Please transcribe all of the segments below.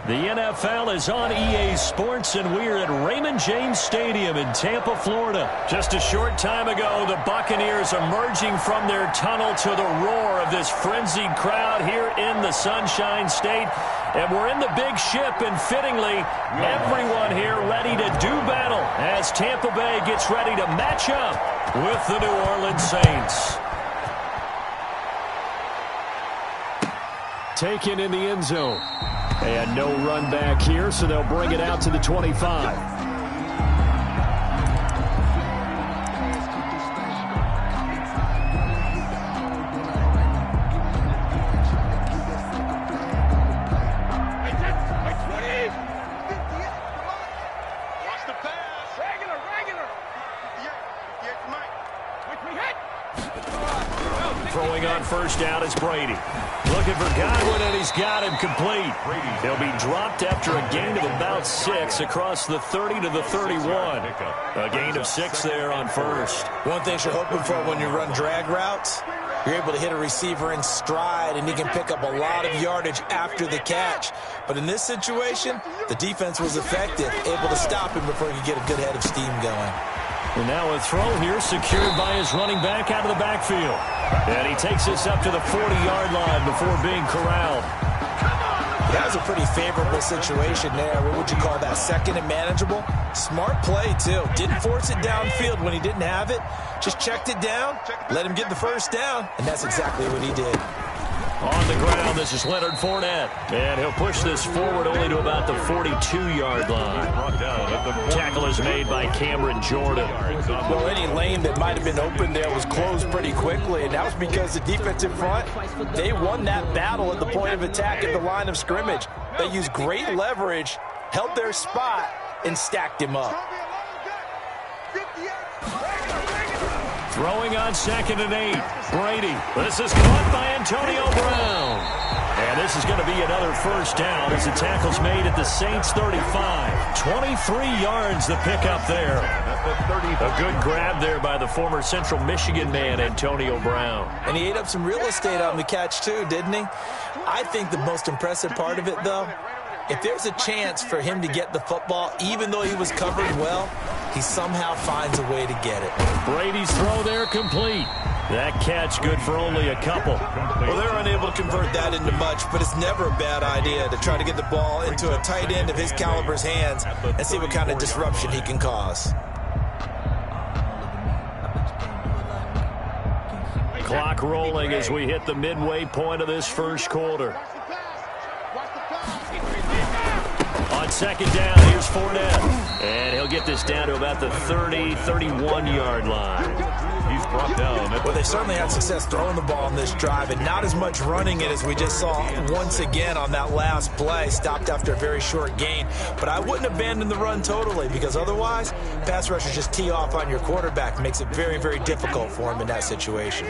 The NFL is on EA Sports, and we're at Raymond James Stadium in Tampa, Florida. Just a short time ago, the Buccaneers emerging from their tunnel to the roar of this frenzied crowd here in the Sunshine State. And we're in the big ship, and fittingly, everyone here ready to do battle as Tampa Bay gets ready to match up with the New Orleans Saints. Taken in the end zone. And no run back here, so they'll bring it out to the 25. Throwing on first down is Brady. Looking for Godwin, and he's got him complete. He'll be dropped after a gain of about 6 across the 30 to the 31. A gain of 6 there on first. One thing you're hoping for when you run drag routes, you're able to hit a receiver in stride, and he can pick up a lot of yardage after the catch. But in this situation, the defense was effective, able to stop him before he could get a good head of steam going. And now a throw here secured by his running back out of the backfield. And he takes this up to the 40-yard line before being corralled. That was a pretty favorable situation there. What would you call that? Second and manageable? Smart play, too. Didn't force it downfield when he didn't have it. Just checked it down, let him get the first down, and that's exactly what he did. On the ground, this is Leonard Fournette. And he'll push this forward only to about the 42-yard line. Tackle is made by Cameron Jordan. Well, any lane that might have been open there was closed pretty quickly, and that was because the defensive front, they won that battle at the point of attack at the line of scrimmage. They used great leverage, held their spot, and stacked him up. Throwing on 2nd and 8. Brady. This is caught by Antonio Brown. And this is going to be another first down as the tackle's made at the Saints 35. 23 yards the pickup there. A good grab there by the former Central Michigan man, Antonio Brown. And he ate up some real estate on the catch too, didn't he? I think the most impressive part of it, though, if there's a chance for him to get the football, even though he was covered well, he somehow finds a way to get it. Brady's throw there complete. That catch good for only a couple. Well, they're unable to convert that into much, but it's never a bad idea to try to get the ball into a tight end of his caliber's hands and see what kind of disruption he can cause. Clock rolling as we hit the midway point of this first quarter. On 2nd down, here's Fournette. And he'll get this down to about the 30, 31-yard line. He's brought down. Well, they certainly had success throwing the ball on this drive, and not as much running it as we just saw once again on that last play. Stopped after a very short gain. But I wouldn't abandon the run totally, because otherwise, pass rushers just tee off on your quarterback. Makes it very, very difficult for him in that situation.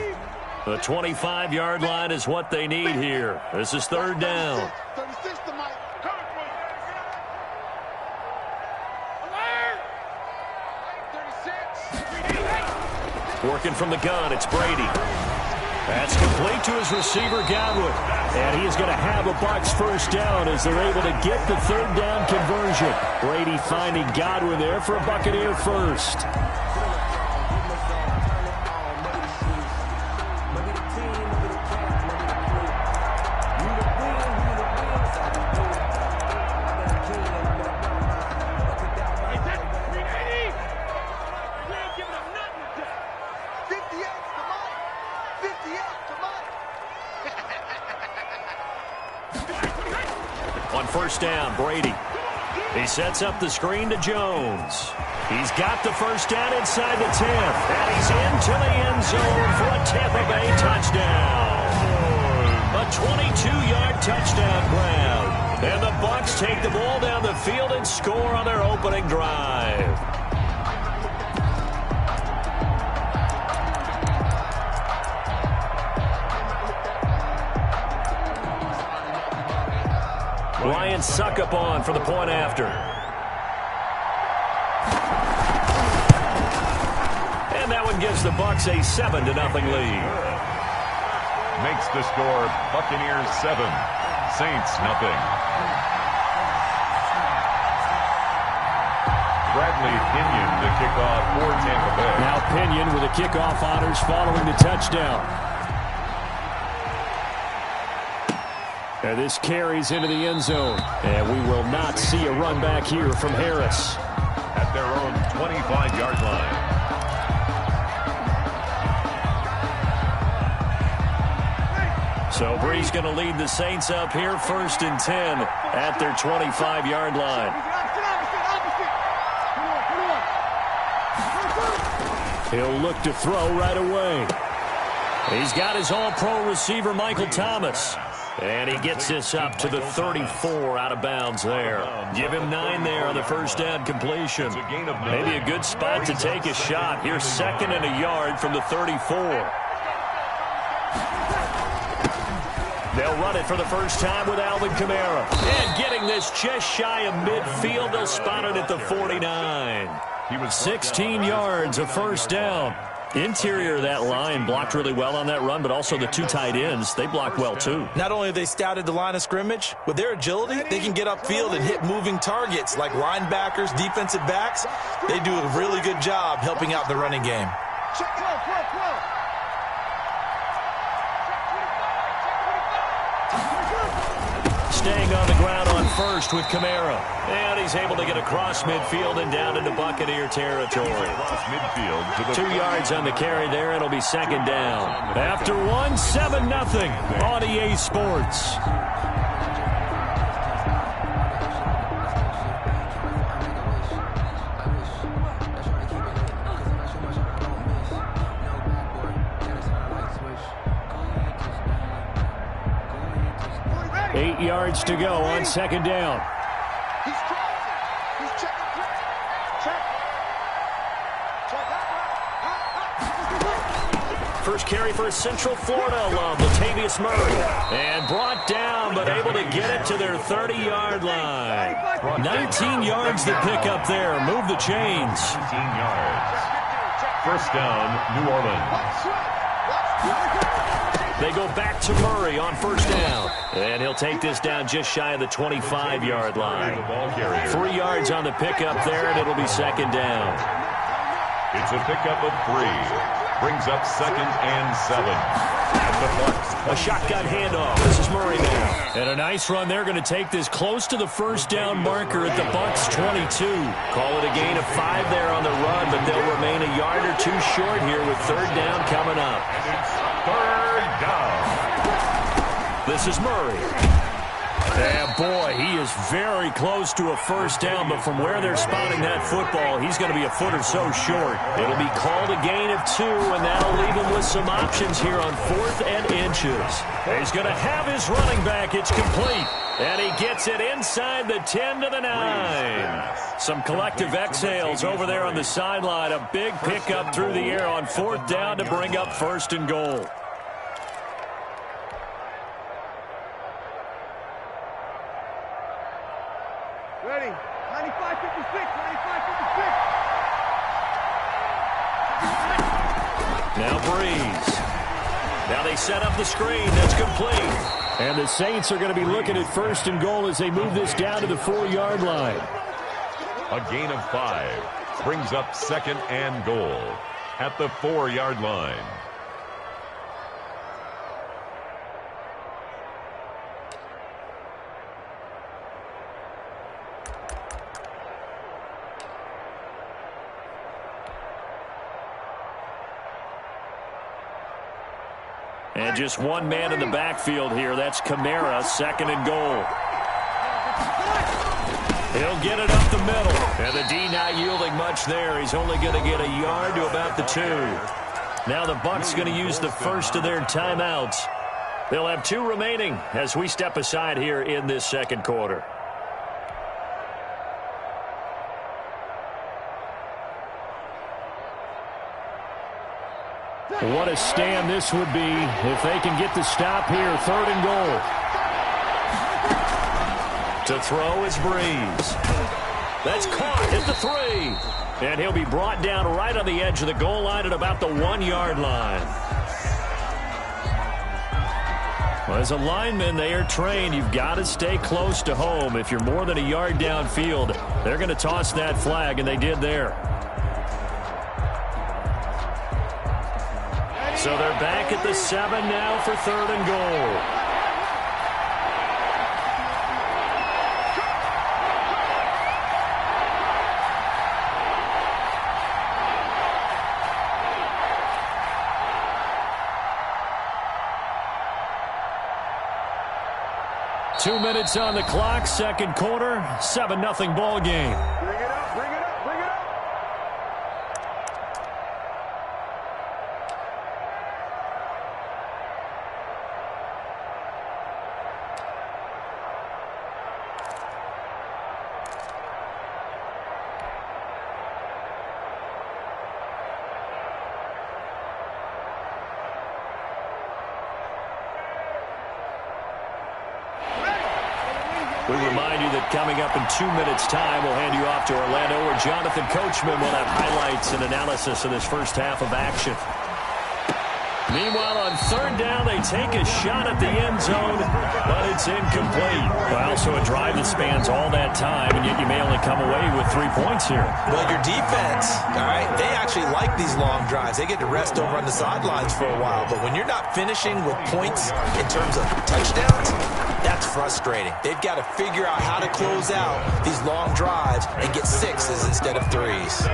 The 25-yard line is what they need here. This is 3rd down. Working from the gun, it's Brady. That's complete to his receiver, Godwin. And he is going to have a Bucs first down as they're able to get the 3rd down conversion. Brady finding Godwin there for a Buccaneer first. On first down, Brady. He sets up the screen to Jones. He's got the first down inside the 10. And he's into the end zone for a Tampa Bay touchdown. A 22-yard touchdown grab. And the Bucs take the ball down the field and score on their opening drive. Ryan Suckup on for the point after. And that one gives the Bucs a 7-0 lead. Makes the score Buccaneers 7, Saints 0. Stanley Pinion to kick off for Tampa Bay. Now Pinion with the kickoff honors following the touchdown. And this carries into the end zone. And we will not see a run back here from Harris. At their own 25-yard line. So Bree's going to lead the Saints up here 1st and 10 at their 25-yard line. He'll look to throw right away. He's got his all-pro receiver, Michael Thomas. And he gets this up to the 34 out of bounds there. Give him 9 there on the first down completion. Maybe a good spot to take a shot. Here's 2nd and a yard from the 34. They'll run it for the first time with Alvin Kamara. And getting this just shy of midfield, they'll spot it at the 49. 16 yards, a first down. Interior of that line blocked really well on that run, but also the 2 tight ends, they blocked well too. Not only have they scouted the line of scrimmage, with their agility, they can get upfield and hit moving targets like linebackers, defensive backs. They do a really good job helping out the running game. Staying on the ground on first with Kamara. And he's able to get across midfield and down into Buccaneer territory. 2 yards on the carry there. It'll be 2nd down. After 1, 7-0 on EA Sports. Eight yards to go on 2nd down. First carry for a Central Florida alum, Latavius Murray. And brought down, but able to get it to their 30-yard line. 19 yards to pick up there. Move the chains. 19 yards. First down, New Orleans. They go back to Murray on first down. And he'll take this down just shy of the 25-yard line. 3 yards on the pickup there, and it'll be 2nd down. It's a pickup of 3. Brings up 2nd and 7. And the Bucs. A shotgun handoff. This is Murray now. And a nice run. They're going to take this close to the first down marker at the Bucs 22. Call it a gain of 5 there on the run, but they'll remain a yard or 2 short here with 3rd down coming up. It's 3rd down. This is Murray. And boy, he is very close to a first down, but from where they're spotting that football, he's going to be a foot or so short. It'll be called a gain of 2, and that'll leave him with some options here on 4th and inches. He's going to have his running back. It's complete. And he gets it inside the 10 to the 9. Some collective exhales over there on the sideline. A big pickup through the air on 4th down to bring up 1st and goal. Ready. 95-56, 95-56. Now Breeze. Now they set up the screen. That's complete. And the Saints are going to be looking at 1st and goal as they move this down to the 4-yard line. A gain of 5. Brings up 2nd and goal at the 4-yard line. And just one man in the backfield here. That's Kamara, 2nd and goal. He'll get it up the middle. And the D not yielding much there. He's only going to get a yard to about the 2. Now the Bucs going to use the first of their timeouts. They'll have 2 remaining as we step aside here in this 2nd quarter. What a stand this would be if they can get the stop here. 3rd and goal. To throw is Breeze. That's caught at the 3. And he'll be brought down right on the edge of the goal line at about the 1-yard line. Well, as a lineman, they are trained. You've got to stay close to home. If you're more than a yard downfield, they're going to toss that flag, and they did there. So they're back at the 7 now for 3rd and goal. 2 minutes on the clock, second quarter, 7-0 ball game. Bring it up, bring it up, bring it up. We remind you that coming up in 2 minutes' time, we'll hand you off to Orlando, where Jonathan Coachman will have highlights and analysis of this first half of action. Meanwhile, on 3rd down, they take a shot at the end zone, but it's incomplete. Well, so a drive that spans all that time, and yet you may only come away with 3 points here. Well, your defense, all right, they actually like these long drives. They get to rest over on the sidelines for a while, but when you're not finishing with points in terms of touchdowns, that's frustrating. They've got to figure out how to close out these long drives and get 6s instead of 3s.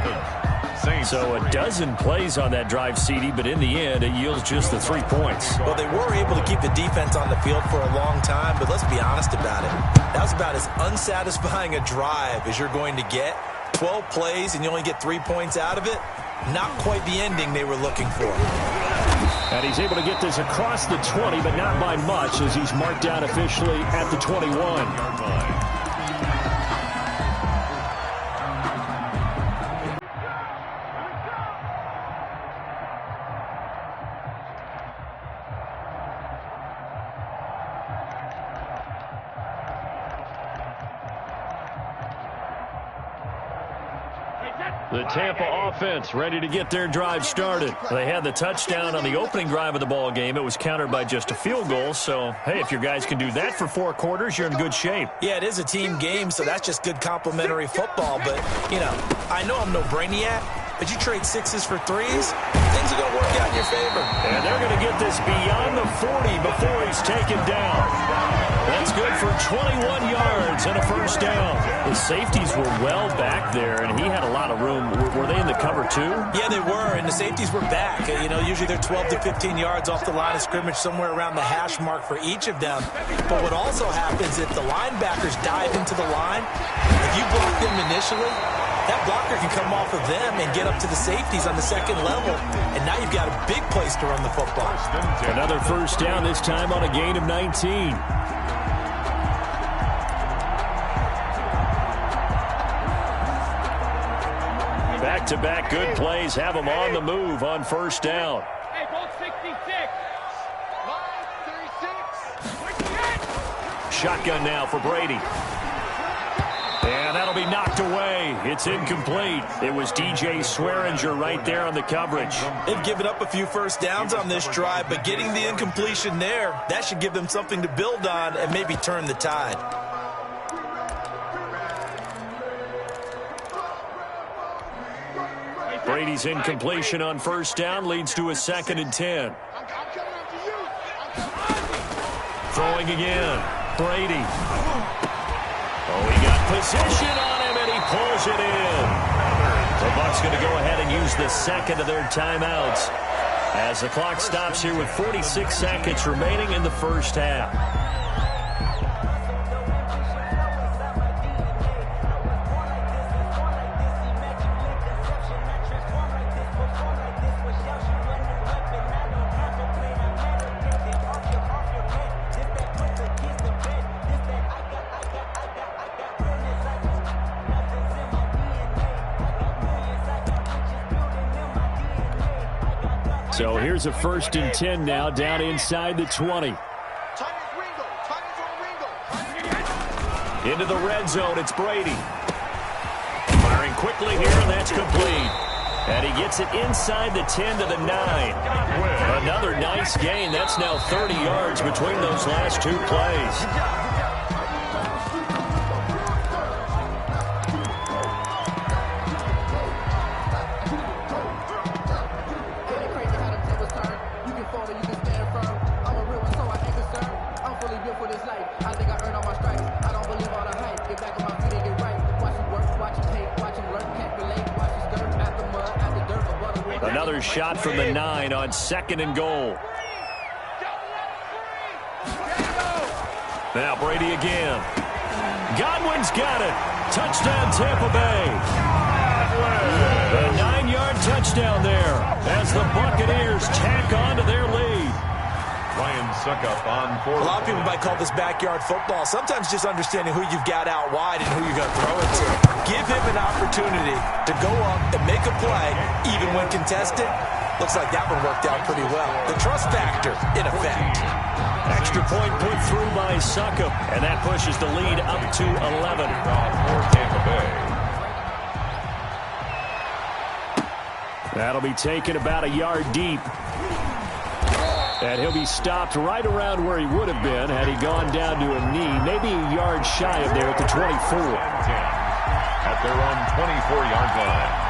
So a dozen plays on that drive, CD, but in the end, it yields just the 3 points. Well, they were able to keep the defense on the field for a long time, but let's be honest about it. That was about as unsatisfying a drive as you're going to get. 12 plays and you only get 3 points out of it. Not quite the ending they were looking for. And he's able to get this across the 20, but not by much, as he's marked down officially at the 21. The Tampa offense ready to get their drive started. They had the touchdown on the opening drive of the ball game. It was countered by just a field goal. So, hey, if your guys can do that for 4 quarters, you're in good shape. Yeah, it is a team game, so that's just good complimentary football. But, you know, I know I'm no brainiac, but you trade 6s for 3s, things are going to work out in your favor. And they're going to get this beyond the 40 before he's taken down. That's good for 21 yards and a first down. The safeties were well back there, and he had a lot of room. Were they in the cover too? Yeah, they were, and the safeties were back. You know, usually they're 12 to 15 yards off the line of scrimmage, somewhere around the hash mark for each of them. But what also happens if the linebackers dive into the line, if you block them initially, that blocker can come off of them and get up to the safeties on the second level, and now you've got a big place to run the football. Another first down, this time on a gain of 19. Back-to-back good plays have them on the move on first down. Hey, ball 66. Line 36. Shotgun now for Brady. And that'll be knocked away. It's incomplete. It was DJ Swearinger right there on the coverage. They've given up a few first downs on this drive, but getting the incompletion there, that should give them something to build on and maybe turn the tide. Brady's incompletion on first down leads to a 2nd and 10. Throwing again. Brady. Oh, he got position on him, and he pulls it in. The Bucs going to go ahead and use the second of their timeouts as the clock stops here with 46 seconds remaining in the first half. So here's a 1st and 10 now, down inside the 20. Into the red zone, it's Brady. Firing quickly here, and that's complete. And he gets it inside the 10 to the 9. Another nice gain. That's now 30 yards between those last two plays. Another shot from the 9 on 2nd and goal. Now Brady again. Godwin's got it. Touchdown Tampa Bay. A 9-yard touchdown there as the Buccaneers tack on to their lead. Ryan Suckup on 4. A lot of people might call this backyard football. Sometimes just understanding who you've got out wide and who you're going to throw it to. Give him an opportunity to go up and make a play, even when contested. Looks like that one worked out pretty well. The trust factor, in effect. Extra point put through by Suckup, and that pushes the lead up to 11. For Tampa Bay. That'll be taken about a yard deep. And he'll be stopped right around where he would have been had he gone down to a knee, maybe a yard shy of there at the 24. At their own 24-yard line.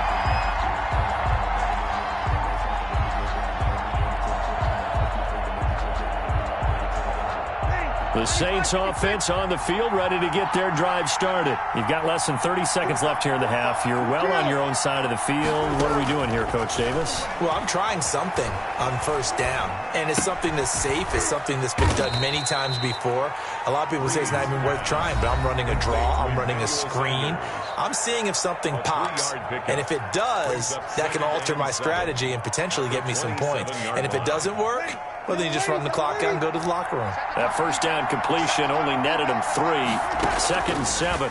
The Saints offense on the field, ready to get their drive started. You've got less than 30 seconds left here in the half. You're well on your own side of the field. What are we doing here, Coach Davis? Well, I'm trying something on first down, and it's something that's safe. It's something that's been done many times before. A lot of people say it's not even worth trying, but I'm running a draw. I'm running a screen. I'm seeing if something pops, and if it does, that can alter my strategy and potentially get me some points. And if it doesn't work, well, then you just run the clock out and go to the locker room. That first down completion only netted him 3. 2nd and 7.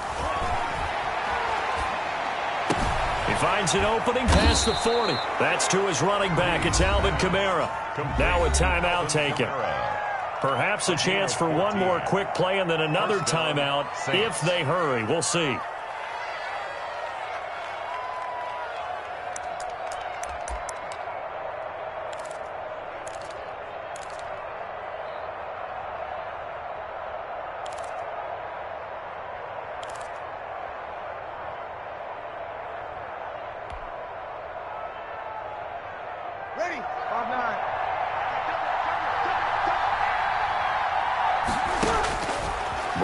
He finds an opening past the 40. That's to his running back. It's Alvin Kamara. Now a timeout taken. Perhaps a chance for one more quick play and then another timeout if they hurry. We'll see. Ready? 5-9.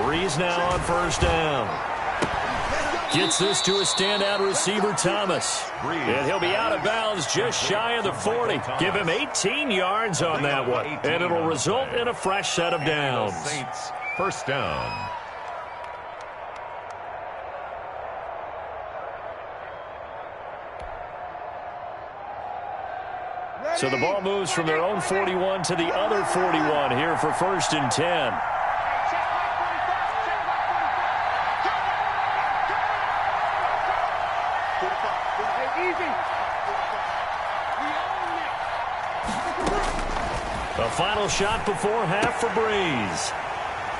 Breeze now on first down. Gets this to a standout receiver, Thomas. And he'll be out of bounds just shy of the 40. Give him 18 yards on that one. And it'll result in a fresh set of downs. Saints first down. So the ball moves from their own 41 to the other 41 here for 1st and 10. The final shot before half for Breeze.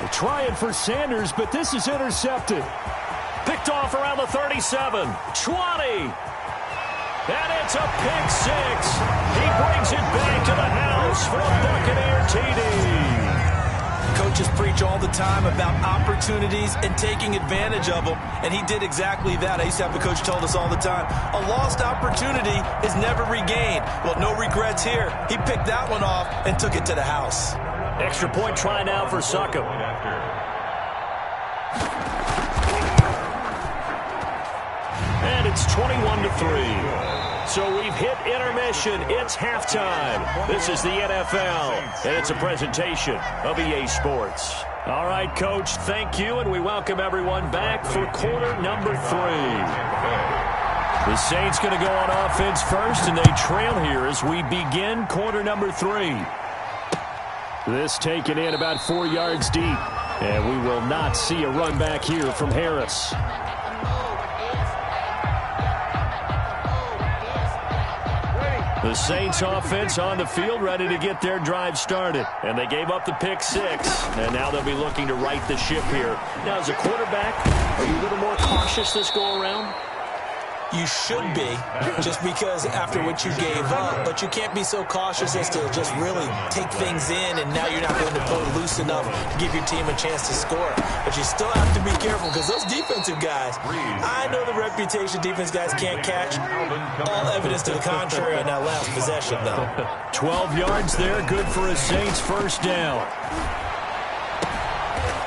They're trying for Sanders, but this is intercepted. Picked off around the 37, 20. And it's a pick 6. He brings it back to the house for a Buccaneer TD. Coaches preach all the time about opportunities and taking advantage of them, and he did exactly that. I used to have a coach told us all the time, a lost opportunity is never regained. Well, no regrets here. He picked that one off and took it to the house. Extra point try now for Suckup. And it's 21-3. So we've hit intermission. It's halftime. This is the NFL, and it's a presentation of EA Sports. All right, Coach, thank you, and we welcome everyone back for quarter number 3. The Saints going to go on offense first, and they trail here as we begin quarter number 3. This taken in about 4 yards deep, and we will not see a run back here from Harris. The Saints offense on the field ready to get their drive started. And they gave up the pick 6. And now they'll be looking to right the ship here. Now, as a quarterback, are you a little more cautious this go around? You should be, just because after what you gave up, but you can't be so cautious as to just really take things in, and now you're not going to play loose enough to give your team a chance to score. But you still have to be careful, because those defensive guys, I know the reputation defense guys can't catch. All evidence to the contrary on that last possession, though. 12 yards there, good for a Saints first down.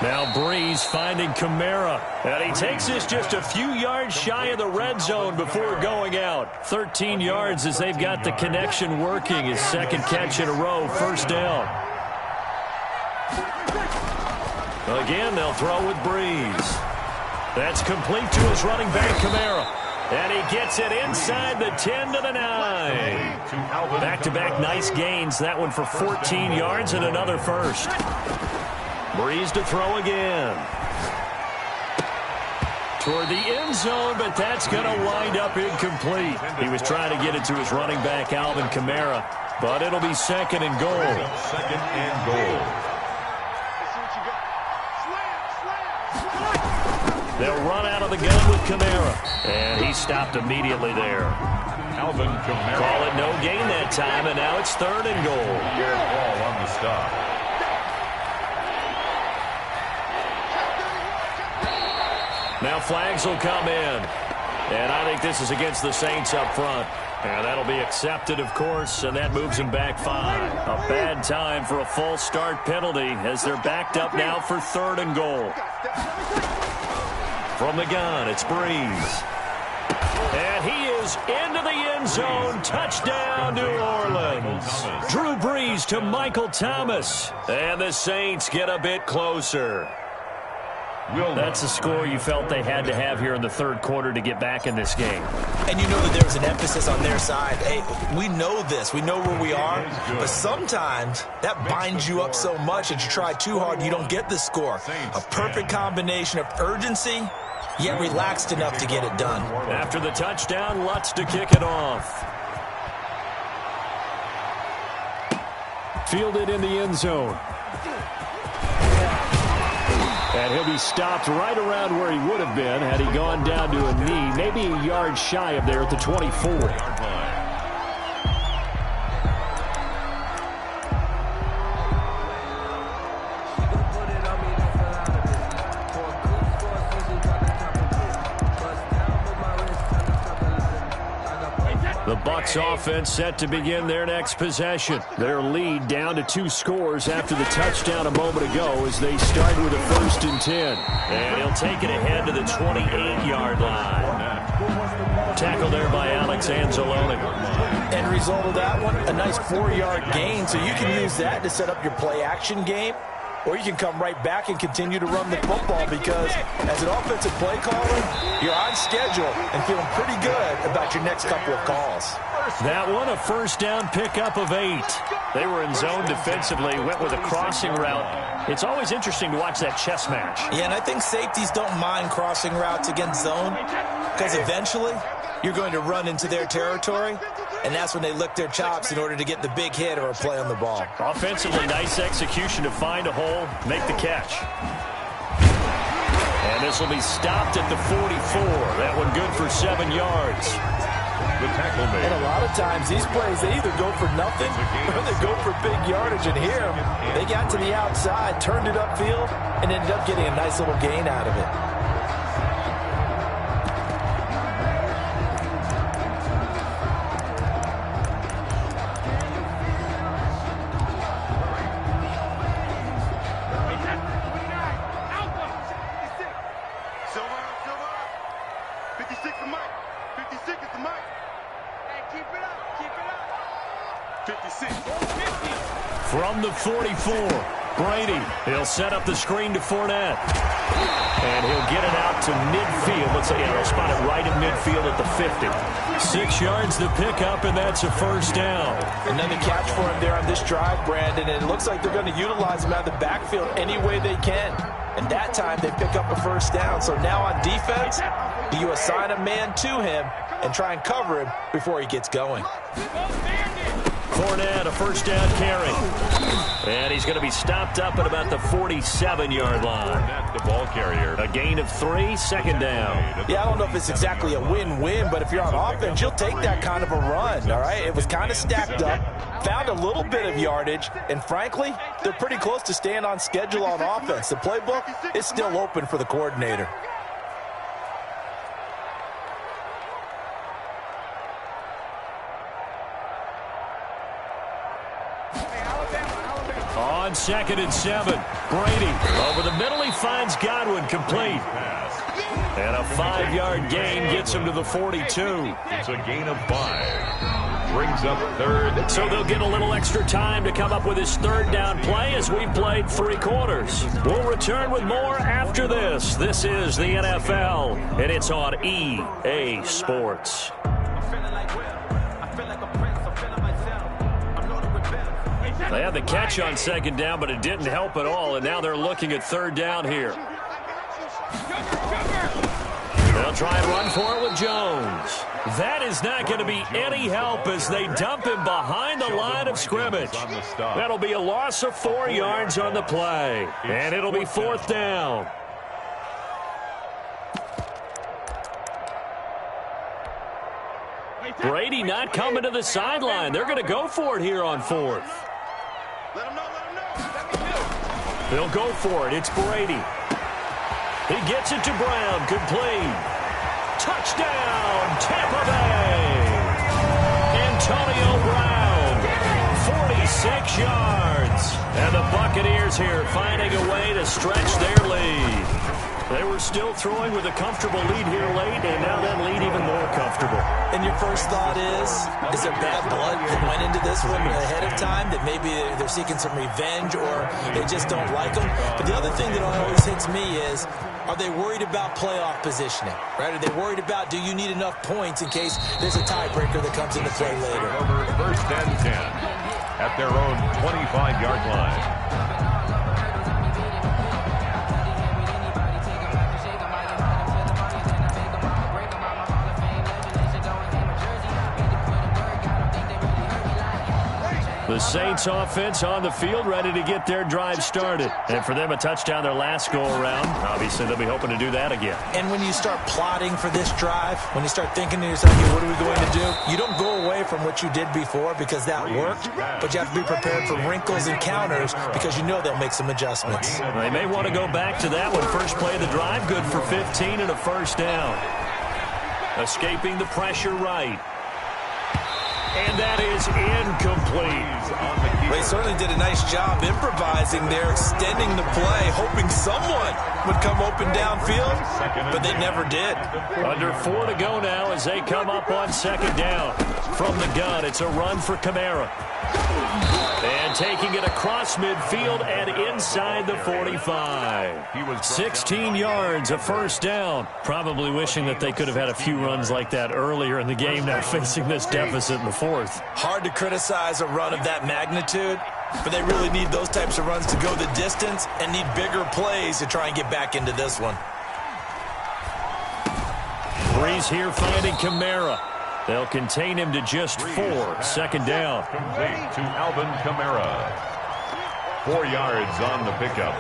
Now Breeze finding Kamara. And he takes this just a few yards shy of the red zone before going out. 13 yards as they've got the connection working. His second catch in a row, first down. Again, they'll throw with Breeze. That's complete to his running back, Kamara. And he gets it inside the 10 to the 9. Back-to-back nice gains. That one for 14 yards and another first. Breeze to throw again. Toward the end zone, but that's going to wind up incomplete. He was trying to get it to his running back, Alvin Kamara, but it'll be second and goal. Second and goal. They'll run out of the gun with Kamara, and he stopped immediately there. Alvin Kamara. Call it no gain that time, and now it's third and goal. Garrett Ball on the stop. Now flags will come in. And I think this is against the Saints up front. And that'll be accepted, of course, and that moves them back 5. A bad time for a false start penalty as they're backed up now for third and goal. From the gun, it's Breeze. And he is into the end zone. Touchdown, New Orleans. Drew Brees to Michael Thomas. And the Saints get a bit closer. That's a score you felt they had to have here in the third quarter to get back in this game. And you know that there's an emphasis on their side. Hey, we know this. We know where we are. But sometimes that binds you up so much that you try too hard, you don't get the score. A perfect combination of urgency, yet relaxed enough to get it done. After the touchdown, Lutz to kick it off. Fielded in the end zone. And he'll be stopped right around where he would have been had he gone down to a knee, maybe a yard shy of there at the 24. The Bucs offense set to begin their next possession. Their lead down to 2 scores after the touchdown a moment ago as they start with a 1st and 10. And he'll take it ahead to the 28-yard line. Tackle there by Alex Anzalone. End result of that one, a nice 4-yard gain, so you can use that to set up your play-action game. Or you can come right back and continue to run the football because as an offensive play caller, you're on schedule and feeling pretty good about your next couple of calls. That one, a first down pickup of 8. They were in zone defensively, went with a crossing route. It's always interesting to watch that chess match. Yeah, and I think safeties don't mind crossing routes against zone because eventually you're going to run into their territory, and that's when they lick their chops in order to get the big hit or a play on the ball. Offensively, nice execution to find a hole, make the catch. And this will be stopped at the 44. That one good for 7 yards. The tackle made. And a lot of times these plays, they either go for nothing or they go for big yardage. And here, they got to the outside, turned it upfield, and ended up getting a nice little gain out of it. From the 44, Brady. He'll set up the screen to Fournette. And he'll get it out to midfield. Let's say they'll spot it right in midfield at the 50. 6 yards the pickup, and that's a first down. Another catch for him there on this drive, Brandon. And it looks like they're going to utilize him out of the backfield any way they can. And that time they pick up a first down. So now on defense, do you assign a man to him and try and cover him before he gets going? Fournette, a first down carry. And he's going to be stopped up at about the 47-yard line. Fournette, the ball carrier. A gain of 3, second down. Yeah, I don't know if it's exactly a win-win, but if you're on offense, you'll take that kind of a run, all right? It was kind of stacked up, found a little bit of yardage, and frankly, they're pretty close to staying on schedule on offense. The playbook is still open for the coordinator. On 2nd and 7, Brady over the middle. He finds Godwin, complete. And a 5-yard gain gets him to the 42. It's a gain of 5. Brings up 3rd. So they'll get a little extra time to come up with his 3rd down play as we've played 3 quarters. We'll return with more after this. This is the NFL, and it's on EA Sports. They had the catch on 2nd down, but it didn't help at all, and now they're looking at 3rd down here. They'll try and run for it with Jones. That is not going to be any help as they dump him behind the line of scrimmage. That'll be a loss of 4 yards on the play, and it'll be 4th down. Brady not coming to the sideline. They're going to go for it here on 4th. They'll go for it. It's Brady. He gets it to Brown. Complete. Touchdown, Tampa Bay. Antonio Brown, 46 yards. And the Buccaneers here finding a way to stretch their lead. They were still throwing with a comfortable lead here late, and now that lead even more comfortable. And your first thought is there bad blood that went into this one ahead of time, that maybe they're seeking some revenge or they just don't like them? But the other thing that always hits me is, are they worried about playoff positioning? Right? Are they worried about, do you need enough points in case there's a tiebreaker that comes into play later? Over 1st and 10 at their own 25-yard line. The Saints offense on the field, ready to get their drive started. And for them, a touchdown their last go-around. Obviously, they'll be hoping to do that again. And when you start plotting for this drive, when you start thinking to yourself, hey, what are we going to do? You don't go away from what you did before because that worked, but you have to be prepared for wrinkles and counters because you know they'll make some adjustments. They may want to go back to that one. First play of the drive, good for 15 and a first down. Escaping the pressure right. And that is incomplete. They certainly did a nice job improvising there, extending the play, hoping someone would come open downfield, but they never did. Under 4 to go now as they come up on 2nd down. From the gun, it's a run for Kamara. And taking it across midfield and inside the 45. 16 yards, a first down. Probably wishing that they could have had a few runs like that earlier in the game, now facing this deficit in the 4th. Hard to criticize a run of that magnitude, but they really need those types of runs to go the distance and need bigger plays to try and get back into this one. Breeze here finding Kamara. They'll contain him to just 4. 2nd down. Complete to Alvin Kamara. 4 yards on the pickup.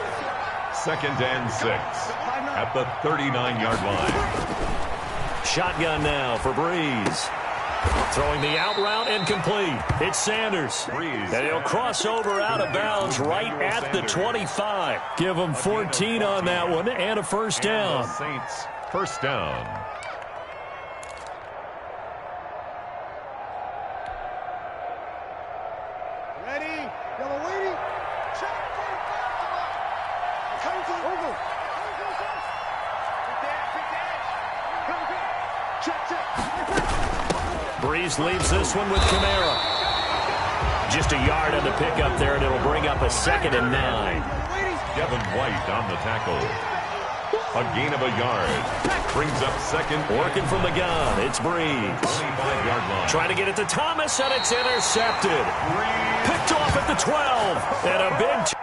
2nd and 6 at the 39-yard line. Shotgun now for Breeze. Throwing the out route and complete. It's Sanders. Breeze. And he'll cross over out of bounds right at the 25. Give him 14 on that one and a first down. Saints first down. Breeze leaves this one with Kamara. Just a yard on the pickup there, and it'll bring up a 2nd and 9. Devin White on the tackle. A gain of a yard. Brings up 2nd. Working from the gun, it's Breeze. 25-yard line. Trying to get it to Thomas, and it's intercepted. Picked off at the 12. And a big...